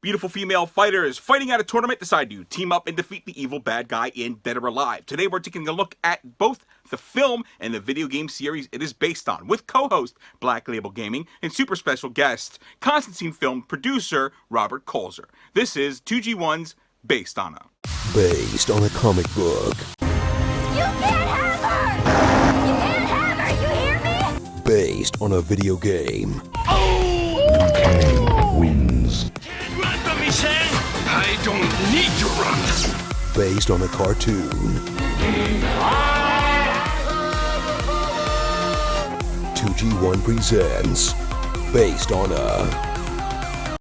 Beautiful female fighters fighting at a tournament decide to team up and defeat the evil bad guy in Dead or Alive. Today we're taking a look at both the film and the video game series it is based on, with co-host Black Label Gaming and super special guest Constantin film producer Robert Kulzer. This is 2G1's Based on a. Based on a comic book. You can't have her! You can't have her, you hear me? Based on a video game. Wins. Run from me, Shaun! I don't need to run. Based on a cartoon. 2G1 presents Based on a.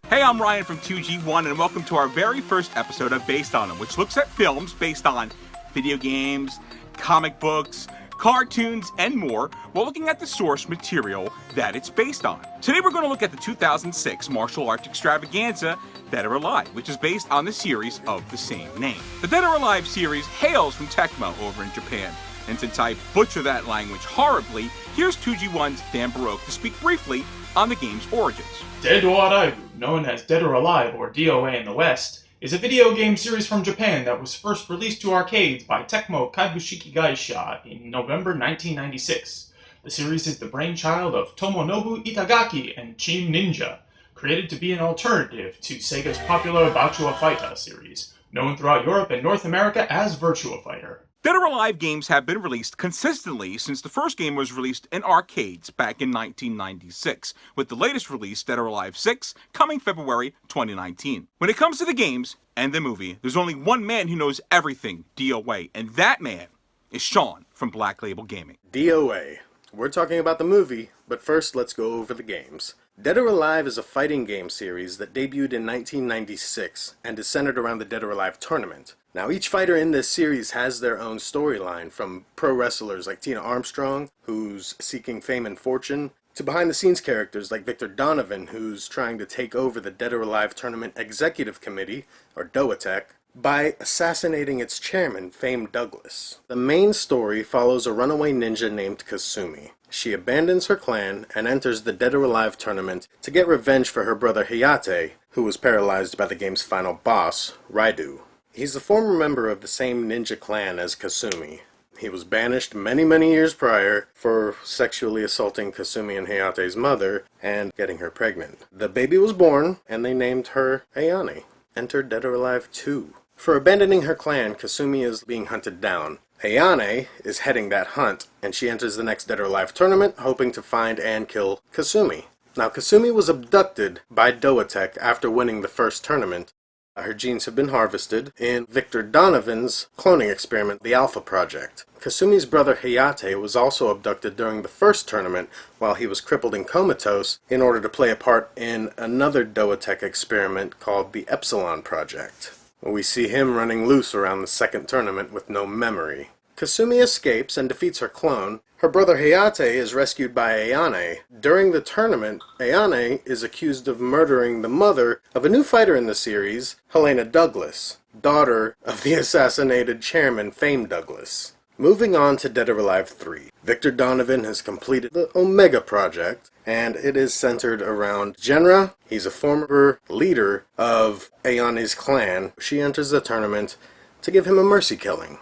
Hey, I'm Ryan from 2G1 and welcome to our very first episode of Based on Them, which looks at films based on video games, comic books, cartoons, and more, while looking at the source material that it's based on. Today we're going to look at the 2006 martial arts extravaganza, Dead or Alive, which is based on the series of the same name. The Dead or Alive series hails from Tecmo over in Japan, and since I butcher that language horribly, here's 2G1's Dan Baroque to speak briefly on the game's origins. Dead or Alive, known as Dead or Alive or DOA in the West, is a video game series from Japan that was first released to arcades by Tecmo Kabushiki Gaisha in November 1996. The series is the brainchild of Tomonobu Itagaki and Team Ninja, created to be an alternative to Sega's popular Virtua Fighter series, known throughout Europe and North America as Virtua Fighter. Dead or Alive games have been released consistently since the first game was released in arcades back in 1996, with the latest release, Dead or Alive 6, coming February 2019. When it comes to the games and the movie, there's only one man who knows everything DOA, and that man is Shaun from Black Label Gaming. DOA. We're talking about the movie, but first let's go over the games. Dead or Alive is a fighting game series that debuted in 1996 and is centered around the Dead or Alive tournament. Now, each fighter in this series has their own storyline, from pro wrestlers like Tina Armstrong, who's seeking fame and fortune, to behind-the-scenes characters like Victor Donovan, who's trying to take over the Dead or Alive Tournament Executive Committee, or DOATEC, by assassinating its chairman, Fame Douglas. The main story follows a runaway ninja named Kasumi. She abandons her clan and enters the Dead or Alive tournament to get revenge for her brother Hayate, who was paralyzed by the game's final boss, Raidu. He's a former member of the same ninja clan as Kasumi. He was banished many years prior for sexually assaulting Kasumi and Hayate's mother and getting her pregnant. The baby was born, and they named her Ayane. Enter Dead or Alive 2. For abandoning her clan, Kasumi is being hunted down. Ayane is heading that hunt, and she enters the next Dead or Alive tournament, hoping to find and kill Kasumi. Now, Kasumi was abducted by DOATEC after winning the first tournament. Her genes have been harvested in Victor Donovan's cloning experiment, the Alpha Project. Kasumi's brother Hayate was also abducted during the first tournament while he was crippled and comatose in order to play a part in another DOATEC experiment called the Epsilon Project. We see him running loose around the second tournament with no memory. Kasumi escapes and defeats her clone. Her brother Hayate is rescued by Ayane. During the tournament, Ayane is accused of murdering the mother of a new fighter in the series, Helena Douglas, daughter of the assassinated chairman Fame Douglas. Moving on to Dead or Alive 3. Victor Donovan has completed the Omega Project, and it is centered around Genra. He's a former leader of Ayane's clan. She enters the tournament to give him a mercy killing,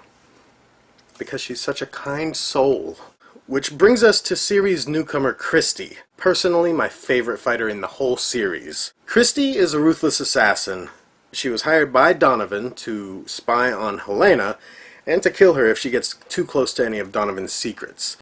because she's such a kind soul. Which brings us to series newcomer Christy. Personally, my favorite fighter in the whole series. Christy is a ruthless assassin. She was hired by Donovan to spy on Helena and to kill her if she gets too close to any of Donovan's secrets.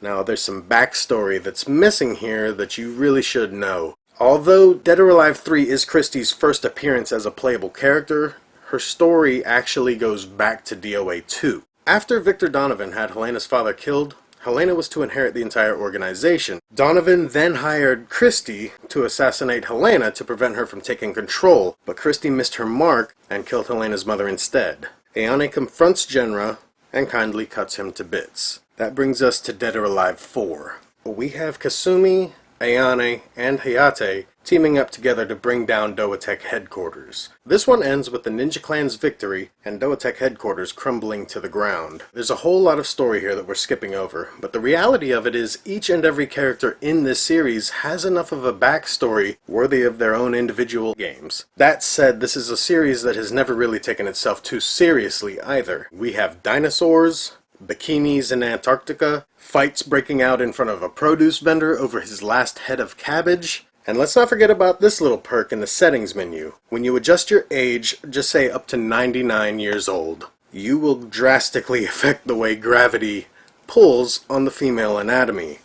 Now, there's some backstory that's missing here that you really should know. Although Dead or Alive 3 is Christy's first appearance as a playable character, her story actually goes back to DOA 2. After Victor Donovan had Helena's father killed, Helena was to inherit the entire organization. Donovan then hired Christy to assassinate Helena to prevent her from taking control, but Christy missed her mark and killed Helena's mother instead. Ayane confronts Genra and kindly cuts him to bits. That brings us to Dead or Alive 4. We have Kasumi, Ayane, and Hayate teaming up together to bring down Doatech headquarters. This one ends with the Ninja Clan's victory and Doatech headquarters crumbling to the ground. There's a whole lot of story here that we're skipping over, but the reality of it is each and every character in this series has enough of a backstory worthy of their own individual games. That said, this is a series that has never really taken itself too seriously either. We have dinosaurs, bikinis in Antarctica, fights breaking out in front of a produce vendor over his last head of cabbage, and let's not forget about this little perk in the settings menu. When you adjust your age, just say up to 99 years old, you will drastically affect the way gravity pulls on the female anatomy.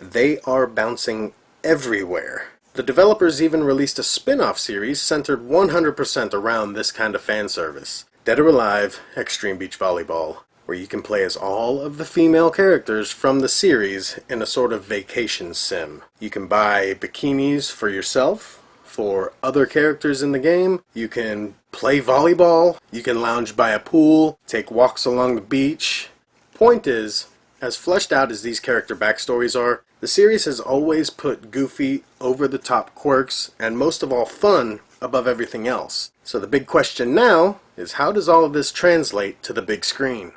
They are bouncing everywhere. The developers even released a spin-off series centered 100% around this kind of fan service, Dead or Alive Extreme Beach Volleyball, where you can play as all of the female characters from the series in a sort of vacation sim. You can buy bikinis for yourself, for other characters in the game. You can play volleyball. You can lounge by a pool, take walks along the beach. Point is, as fleshed out as these character backstories are, the series has always put goofy, over-the-top quirks, and most of all fun, above everything else. So the big question now is, how does all of this translate to the big screen?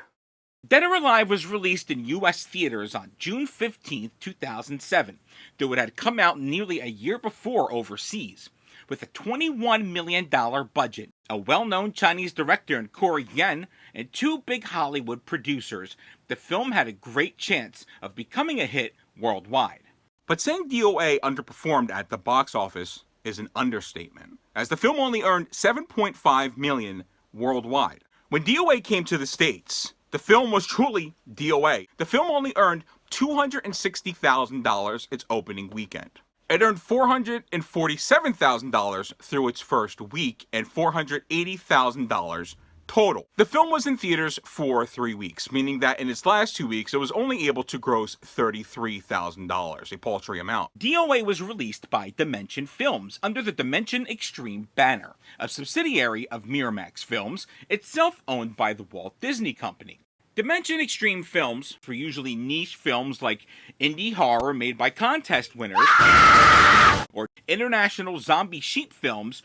Dead or Alive was released in U.S. theaters on June 15, 2007, though it had come out nearly a year before overseas. With a $21 million budget, a well-known Chinese director in Corey Yen, and two big Hollywood producers, the film had a great chance of becoming a hit worldwide. But saying DOA underperformed at the box office is an understatement, as the film only earned $7.5 million worldwide. When DOA came to the States, the film was truly DOA. The film only earned $260,000 its opening weekend. It earned $447,000 through its first week and $480,000 total. The film was in theaters for 3 weeks, meaning that in its last 2 weeks it was only able to gross $33,000, a paltry amount. DOA was released by Dimension Films under the Dimension Extreme banner, a subsidiary of Miramax Films, itself owned by the Walt Disney Company. Dimension Extreme Films, for usually niche films like indie horror made by contest winners, or international zombie sheep films,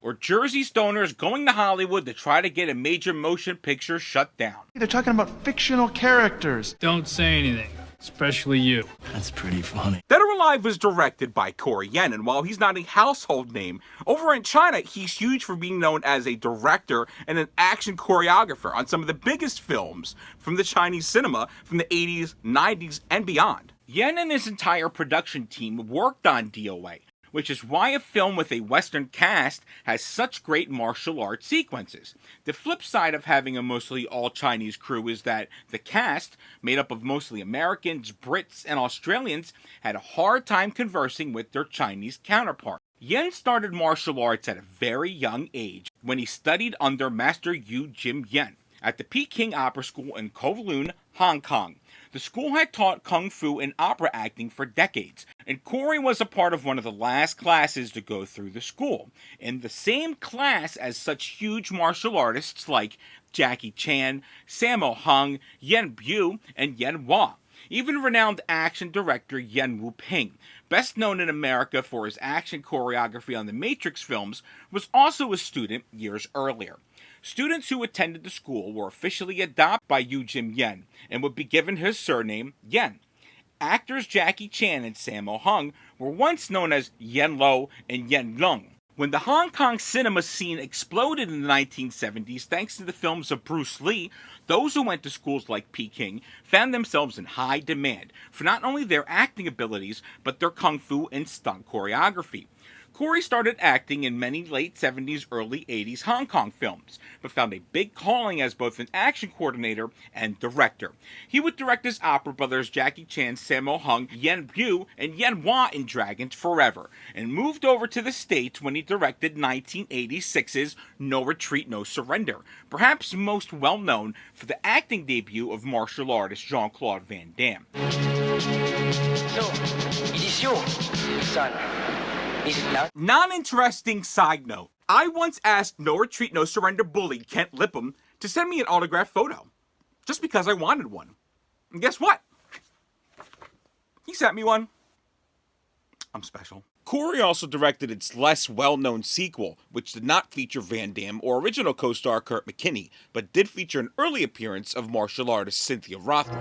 or Jersey stoners going to Hollywood to try to get a major motion picture shut down. They're talking about fictional characters. Don't say anything, especially you. That's pretty funny. Dead or Alive was directed by Corey Yen, and while he's not a household name, over in China he's huge for being known as a director and an action choreographer on some of the biggest films from the Chinese cinema from the 80s, 90s, and beyond. Yen and his entire production team worked on DOA, which is why a film with a Western cast has such great martial arts sequences. The flip side of having a mostly all-Chinese crew is that the cast, made up of mostly Americans, Brits, and Australians, had a hard time conversing with their Chinese counterparts. Yen started martial arts at a very young age when he studied under Master Yu Jim Yen at the Peking Opera School in Kowloon, Hong Kong. The school had taught kung fu and opera acting for decades, and Corey was a part of one of the last classes to go through the school, in the same class as such huge martial artists like Jackie Chan, Sammo Hung, Yen Bu, and Yen Hua. Even renowned action director Yen Wu-ping, best known in America for his action choreography on the Matrix films, was also a student years earlier. Students who attended the school were officially adopted by Yu Jim Yen and would be given his surname Yen. Actors Jackie Chan and Sammo Hung were once known as Yen Lo and Yen Lung. When the Hong Kong cinema scene exploded in the 1970s thanks to the films of Bruce Lee, those who went to schools like Peking found themselves in high demand for not only their acting abilities, but their kung fu and stunt choreography. Corey started acting in many late 70s, early 80s Hong Kong films, but found a big calling as both an action coordinator and director. He would direct his opera brothers Jackie Chan, Sammo Hung, Yen Bu, and Yen Hua in Dragons Forever, and moved over to the States when he directed 1986's No Retreat, No Surrender, perhaps most well known for the acting debut of martial artist Jean-Claude Van Damme. So, it is you, son. Is it not? Non-interesting side note. I once asked No Retreat, No Surrender bully Kent Lipham to send me an autographed photo, just because I wanted one. And guess what? He sent me one. I'm special. Corey also directed its less well-known sequel, which did not feature Van Damme or original co-star Kurt McKinney, but did feature an early appearance of martial artist Cynthia Rothrock.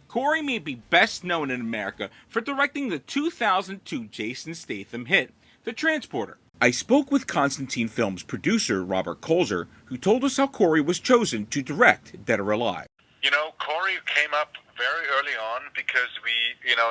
Corey may be best known in America for directing the 2002 Jason Statham hit, The Transporter. I spoke with Constantin Films producer Robert Kulzer, who told us how Corey was chosen to direct Dead or Alive. You know, Corey came up very early on because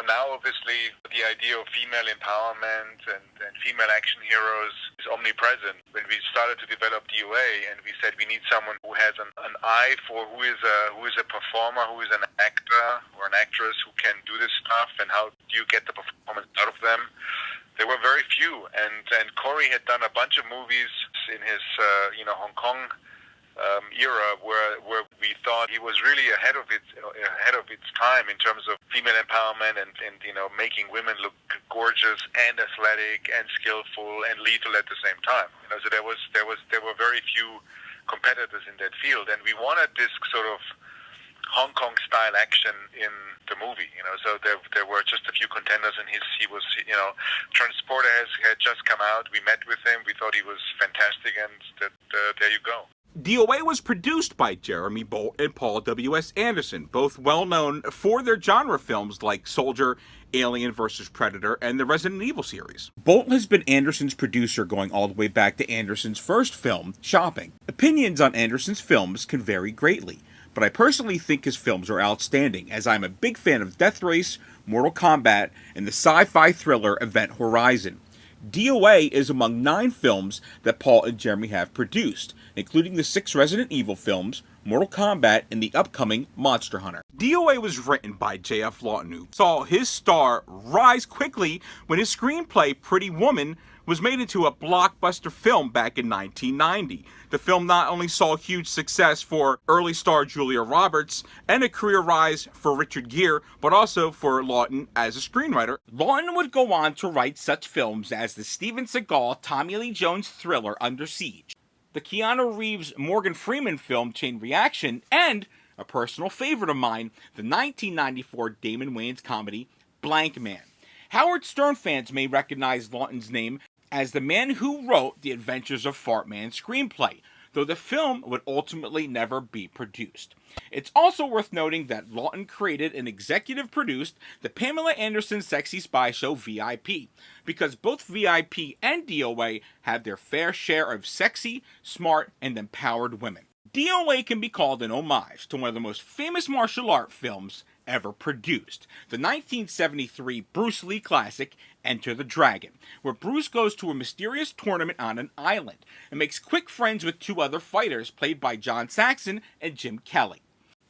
now obviously the idea of female empowerment and female action heroes is omnipresent. When we started to develop DOA and we said we need someone who has an eye for who is a performer, who is an actor or an actress who can do this stuff, and how do you get the performance out of them? There were very few, and Corey had done a bunch of movies in his Hong Kong era where we thought he was really ahead of its time in terms of female empowerment and making women look gorgeous and athletic and skillful and lethal at the same time. So there were very few competitors in that field, and we wanted this sort of Hong Kong style action in the movie. So there were just a few contenders, and he was Transporter had just come out. We met with him. We thought he was fantastic, and there you go. DOA was produced by Jeremy Bolt and Paul W.S. Anderson, both well known for their genre films like Soldier, Alien vs. Predator, and the Resident Evil series. Bolt has been Anderson's producer going all the way back to Anderson's first film, Shopping. Opinions on Anderson's films can vary greatly, but I personally think his films are outstanding, as I'm a big fan of Death Race, Mortal Kombat, and the sci-fi thriller Event Horizon. DOA is among 9 films that Paul and Jeremy have produced, including the 6 Resident Evil films, Mortal Kombat, and the upcoming Monster Hunter. DOA was written by J.F. Lawton, who saw his star rise quickly when his screenplay, Pretty Woman, was made into a blockbuster film back in 1990. The film not only saw huge success for early star Julia Roberts and a career rise for Richard Gere, but also for Lawton as a screenwriter. Lawton would go on to write such films as the Steven Seagal, Tommy Lee Jones thriller Under Siege, the Keanu Reeves Morgan Freeman film Chain Reaction, and, a personal favorite of mine, the 1994 Damon Wayans comedy Blank Man. Howard Stern fans may recognize Lawton's name as the man who wrote The Adventures of Fartman screenplay, though the film would ultimately never be produced. It's also worth noting that Lawton created and executive produced the Pamela Anderson Sexy Spy show VIP, because both VIP and DOA have their fair share of sexy, smart, and empowered women. DOA can be called an homage to one of the most famous martial art films ever produced, the 1973 Bruce Lee classic Enter the Dragon, where Bruce goes to a mysterious tournament on an island and makes quick friends with 2 other fighters played by John Saxon and Jim Kelly.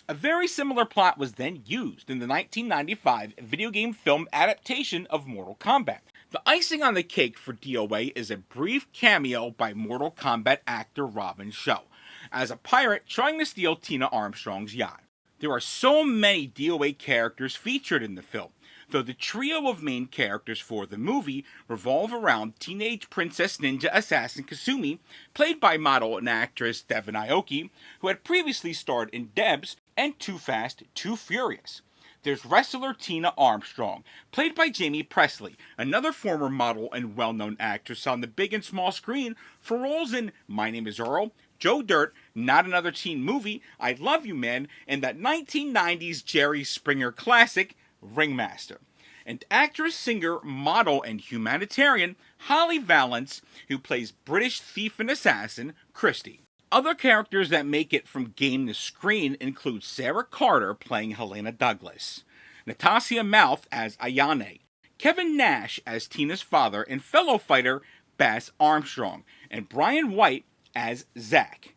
A very similar plot was then used in the 1995 video game film adaptation of Mortal Kombat. The icing on the cake for DOA is a brief cameo by Mortal Kombat actor Robin Shaw as a pirate trying to steal Tina Armstrong's yacht. There are so many DOA characters featured in the film, though the trio of main characters for the movie revolve around teenage princess ninja assassin Kasumi, played by model and actress Devon Aoki, who had previously starred in Debs and Too Fast, Too Furious. There's wrestler Tina Armstrong, played by Jamie Presley, another former model and well-known actress on the big and small screen for roles in My Name is Earl, Joe Dirt, Not Another Teen Movie, I Love You Man, and that 1990s Jerry Springer classic, Ringmaster. And actress, singer, model, and humanitarian Holly Valance, who plays British thief and assassin Christy. Other characters that make it from game to screen include Sarah Carter playing Helena Douglas, Natasha Mouth as Ayane, Kevin Nash as Tina's father and fellow fighter Bass Armstrong, and Brian White as Zack.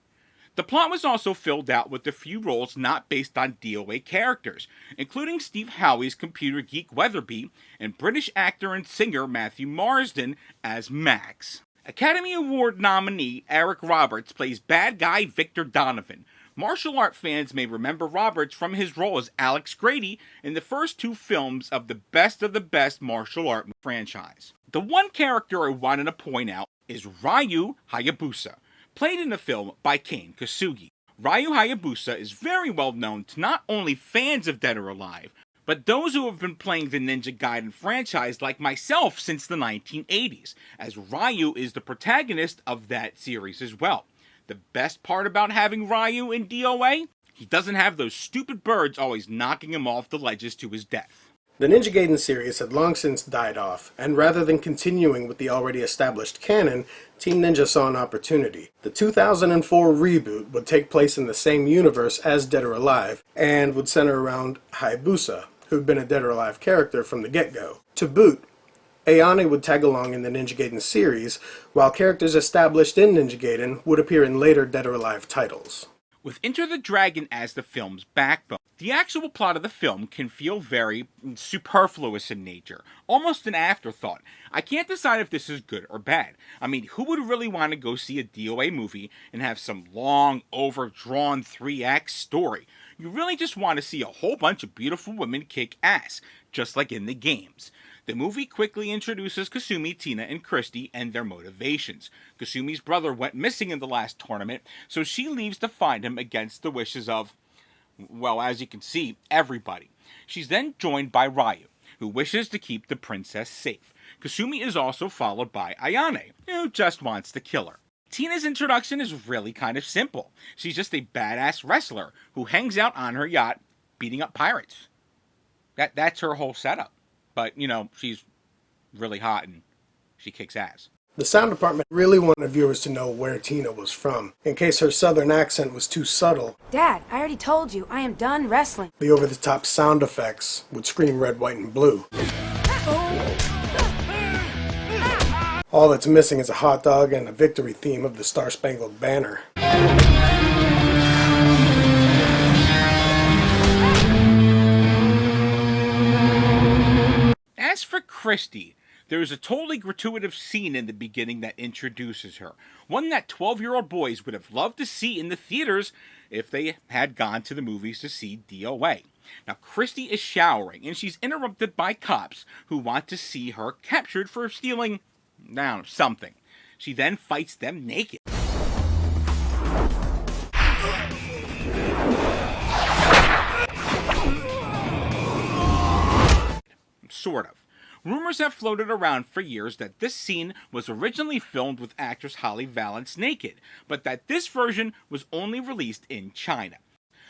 The plot was also filled out with a few roles not based on DOA characters, including Steve Howey's computer geek Weatherby and British actor and singer Matthew Marsden as Max. Academy Award nominee Eric Roberts plays bad guy Victor Donovan. Martial art fans may remember Roberts from his role as Alex Grady in the first 2 films of the best martial art franchise. The one character I wanted to point out is Ryu Hayabusa, played in the film by Kane Kasugi. Ryu Hayabusa is very well known to not only fans of Dead or Alive, but those who have been playing the Ninja Gaiden franchise like myself since the 1980s, as Ryu is the protagonist of that series as well. The best part about having Ryu in DOA? He doesn't have those stupid birds always knocking him off the ledges to his death. The Ninja Gaiden series had long since died off, and rather than continuing with the already established canon, Team Ninja saw an opportunity. The 2004 reboot would take place in the same universe as Dead or Alive, and would center around Hayabusa, who'd been a Dead or Alive character from the get-go. To boot, Ayane would tag along in the Ninja Gaiden series, while characters established in Ninja Gaiden would appear in later Dead or Alive titles. With Enter the Dragon as the film's backbone, the actual plot of the film can feel very superfluous in nature, almost an afterthought. I can't decide if this is good or bad. I mean, who would really want to go see a DOA movie and have some long, overdrawn 3-act story? You really just want to see a whole bunch of beautiful women kick ass, just like in the games. The movie quickly introduces Kasumi, Tina, and Christy and their motivations. Kasumi's brother went missing in the last tournament, so she leaves to find him against the wishes of, well, as you can see, everybody. She's then joined by Ryu, who wishes to keep the princess safe. Kasumi is also followed by Ayane, who just wants to kill her. Tina's introduction is really kind of simple. She's just a badass wrestler who hangs out on her yacht beating up pirates. That's her whole setup. But, you know, she's really hot and she kicks ass. The sound department really wanted viewers to know where Tina was from, in case her southern accent was too subtle. Dad, I already told you, I am done wrestling. The over-the-top sound effects would scream red, white, and blue. All that's missing is a hot dog and a victory theme of the Star-Spangled Banner. As for Christy, there is a totally gratuitous scene in the beginning that introduces her. One that 12-year-old boys would have loved to see in the theaters if they had gone to the movies to see DOA. Now, Christy is showering, and she's interrupted by cops who want to see her captured for stealing, I don't know, something. She then fights them naked. Sort of. Rumors have floated around for years that this scene was originally filmed with actress Holly Valance naked, but that this version was only released in China.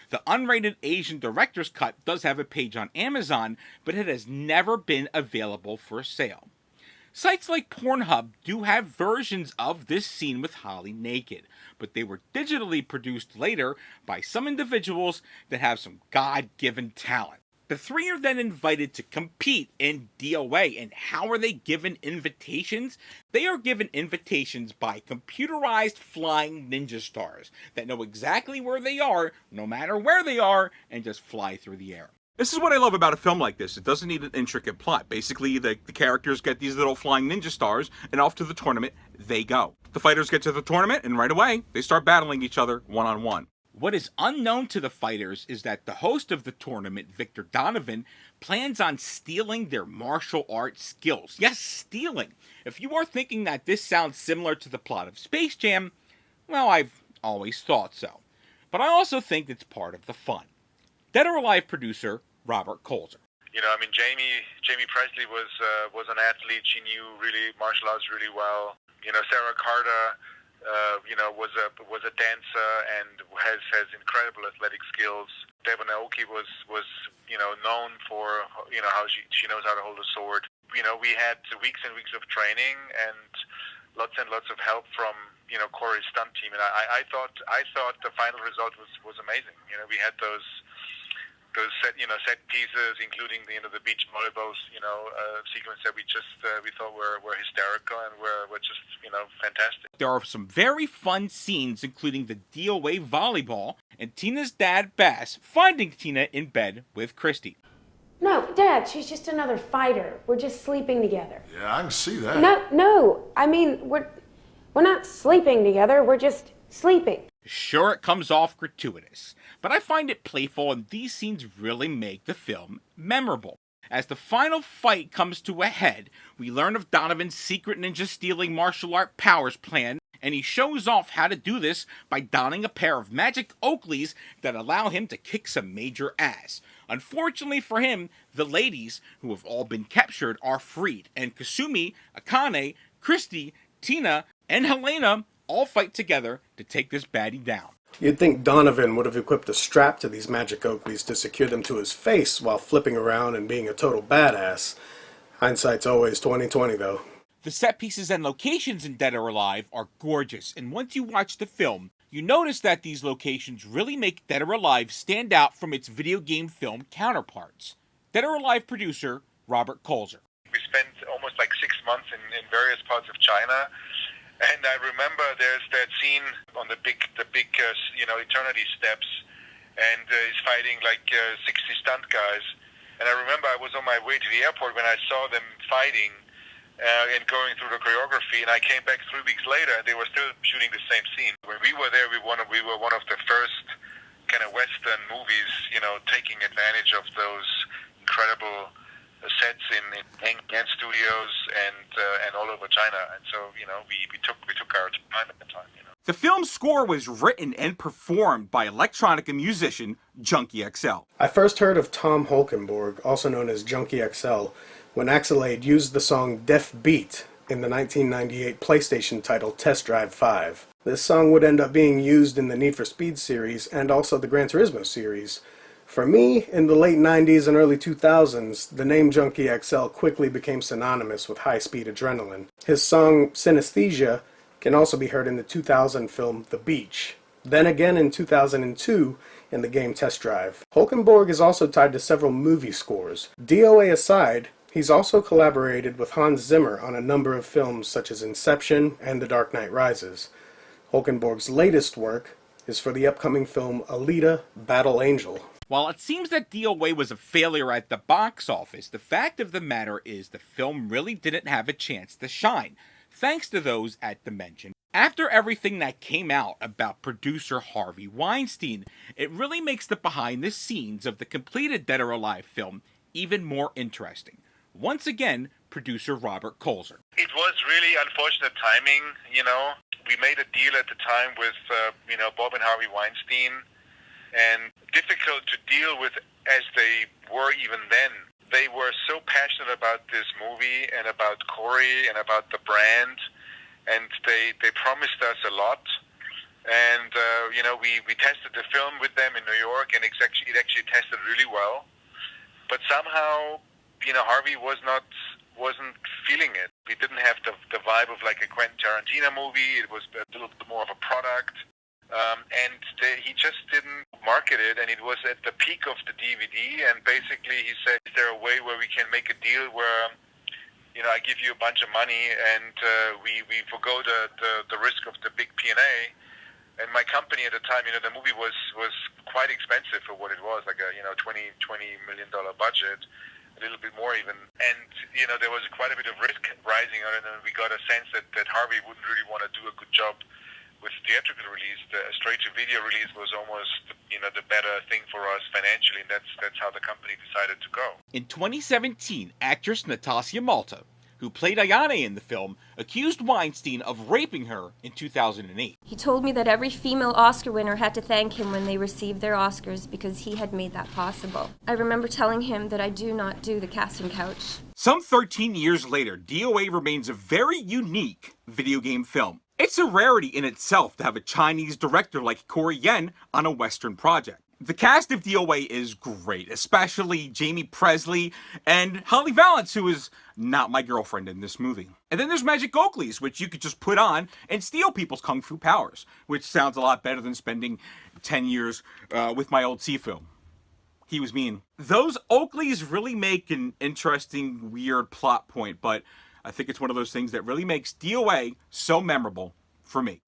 The unrated Asian director's cut does have a page on Amazon, but it has never been available for sale. Sites like Pornhub do have versions of this scene with Holly naked, but they were digitally produced later by some individuals that have some God-given talent. The three are then invited to compete in DOA, and how are they given invitations? They are given invitations by computerized flying ninja stars that know exactly where they are, no matter where they are, and just fly through the air. This is what I love about a film like this. It doesn't need an intricate plot. Basically, the characters get these little flying ninja stars, and off to the tournament they go. The fighters get to the tournament, and right away, they start battling each other one-on-one. What is unknown to the fighters is that the host of the tournament, Victor Donovan, plans on stealing their martial arts skills. Yes, stealing. If you are thinking that this sounds similar to the plot of Space Jam, well, I've always thought so. But I also think it's part of the fun. Dead or Alive producer Robert Kulzer. You know, I mean, Jamie Presley was an athlete. She knew really martial arts really well. You know, Sarah Carter, was a dancer and has incredible athletic skills. Debo Naoki was known for how she knows how to hold a sword. You know, we had weeks and weeks of training and lots of help from Corey's stunt team, and I thought the final result was amazing. You know, we had those set pieces, including the beach volleyball sequence that we thought were hysterical and were just fantastic. There are some very fun scenes, including the DOA volleyball and Tina's dad Bass finding Tina in bed with Christy. No, Dad, she's just another fighter. We're just sleeping together. Yeah, I can see that. No. I mean, we're not sleeping together. We're just sleeping. Sure, it comes off gratuitous, but I find it playful, and these scenes really make the film memorable. As the final fight comes to a head, we learn of Donovan's secret ninja stealing martial art powers plan and he shows off how to do this by donning a pair of magic Oakleys that allow him to kick some major ass. Unfortunately for him, the ladies, who have all been captured, are freed, and Kasumi, Akane, Christy, Tina, and Helena all fight together to take this baddie down. You'd think Donovan would have equipped a strap to these magic Oakleys to secure them to his face while flipping around and being a total badass. Hindsight's always 20/20 though. The set pieces and locations in Dead or Alive are gorgeous, and once you watch the film, you notice that these locations really make Dead or Alive stand out from its video game film counterparts. Dead or Alive producer Robert Kulzer. We spent almost like 6 months in various parts of China, and I remember there's that scene on the big Eternity steps, and he's fighting like 60 stunt guys. And I remember I was on my way to the airport when I saw them fighting and going through the choreography, and I came back 3 weeks later and they were still shooting the same scene. When we were there, we were one of the first kind of Western movies, taking advantage of those incredible sets in Hangman Studios and all over China. And so, we took our time at the time. The film's score was written and performed by electronica musician Junkie XL. I first heard of Tom Holkenborg, also known as Junkie XL, when Axelade used the song Deaf Beat in the 1998 PlayStation title Test Drive 5. This song would end up being used in the Need for Speed series and also the Gran Turismo series. For me, in the late 90s and early 2000s, the name Junkie XL quickly became synonymous with high-speed adrenaline. His song Synesthesia can also be heard in the 2000 film The Beach. Then again in 2002 in the game Test Drive. Holkenborg is also tied to several movie scores. DOA aside, he's also collaborated with Hans Zimmer on a number of films such as Inception and The Dark Knight Rises. Holkenborg's latest work is for the upcoming film Alita: Battle Angel. While it seems that DOA was a failure at the box office, the fact of the matter is the film really didn't have a chance to shine, thanks to those at Dimension. After everything that came out about producer Harvey Weinstein, it really makes the behind the scenes of the completed Dead or Alive film even more interesting. Once again, producer Robert Kulzer. It was really unfortunate timing, We made a deal at the time with, Bob and Harvey Weinstein, and difficult to deal with as they were even then. They were so passionate about this movie and about Corey and about the brand, and they promised us a lot. And, we tested the film with them in New York, and it actually tested really well. But somehow, Harvey wasn't feeling it. We didn't have the vibe of like a Quentin Tarantino movie. It was a little bit more of a product. He just didn't market it, and it was at the peak of the DVD, and basically he said, is there a way where we can make a deal where, I give you a bunch of money and we forgo the risk of the big P&A. And my company at the time, the movie was quite expensive for what it was, like a, $20 million budget, a little bit more even. And, there was quite a bit of risk rising on it, and we got a sense that Harvey wouldn't really want to do a good job with theatrical release. The straight-to-video release was almost, the better thing for us financially, and that's how the company decided to go. In 2017, actress Natasha Malta, who played Ayane in the film, accused Weinstein of raping her in 2008. He told me that every female Oscar winner had to thank him when they received their Oscars because he had made that possible. I remember telling him that I do not do the casting couch. Some 13 years later, DOA remains a very unique video game film. It's a rarity in itself to have a Chinese director like Corey Yen on a Western project. The cast of DOA is great, especially Jamie Presley and Holly Valance, who is not my girlfriend in this movie. And then there's Magic Oakleys, which you could just put on and steal people's kung fu powers, which sounds a lot better than spending 10 years with my old Sifu. He was mean. Those Oakleys really make an interesting, weird plot point, but I think it's one of those things that really makes DOA so memorable for me.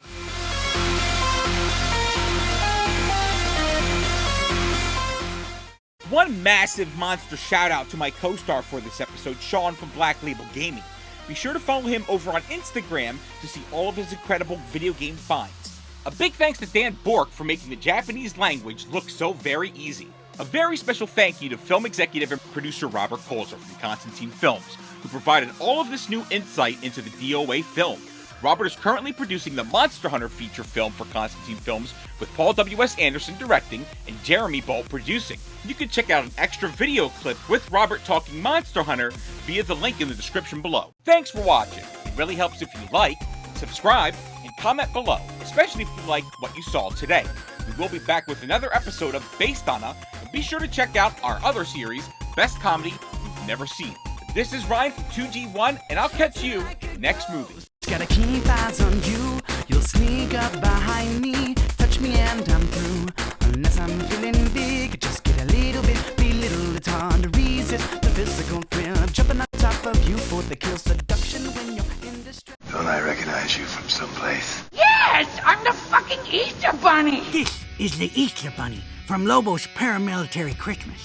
One massive monster shout out to my co-star for this episode, Shaun from Black Label Gaming. Be sure to follow him over on Instagram to see all of his incredible video game finds. A big thanks to Dan Bork for making the Japanese language look so very easy. A very special thank you to film executive and producer Robert Kulzer from Constantin Films, who provided all of this new insight into the DOA film. Robert is currently producing the Monster Hunter feature film for Constantin Films, with Paul W.S. Anderson directing and Jeremy Bolt producing. You can check out an extra video clip with Robert talking Monster Hunter via the link in the description below. Thanks for watching. It really helps if you like, subscribe, and comment below, especially if you like what you saw today. We will be back with another episode of Based On A, and be sure to check out our other series, Best Comedy You've Never Seen. This is Ryan from 2G1, and I'll catch you next movie. Gotta keep eyes on you. You'll sneak up behind me, touch me and I'm through. Unless I'm feeling big, just get a little bit belittle. It's hard to resist the physical thrill of jumping on top of you for the kill. Seduction when you're in distress. Don't I recognize you from someplace? Yes, I'm the fucking Easter Bunny. This is the Easter Bunny from Lobo's Paramilitary Christmas,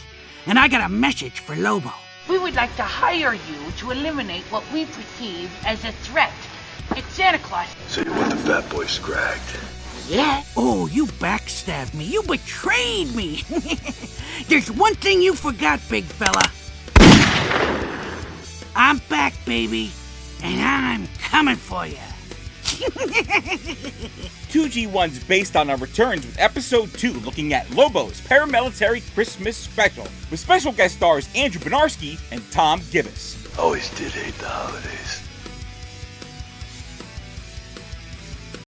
and I got a message for Lobo. We would like to hire you to eliminate what we perceive as a threat. It's Santa Claus. So you want the fat boy scragged? Yeah. Oh, you backstabbed me. You betrayed me. There's one thing you forgot, big fella. I'm back, baby, and I'm coming for you. 2G1's Based On Our returns with Episode 2, looking at Lobo's Paramilitary Christmas Special, with special guest stars Andrew Benarski and Tom Gibis. Always did hate the holidays.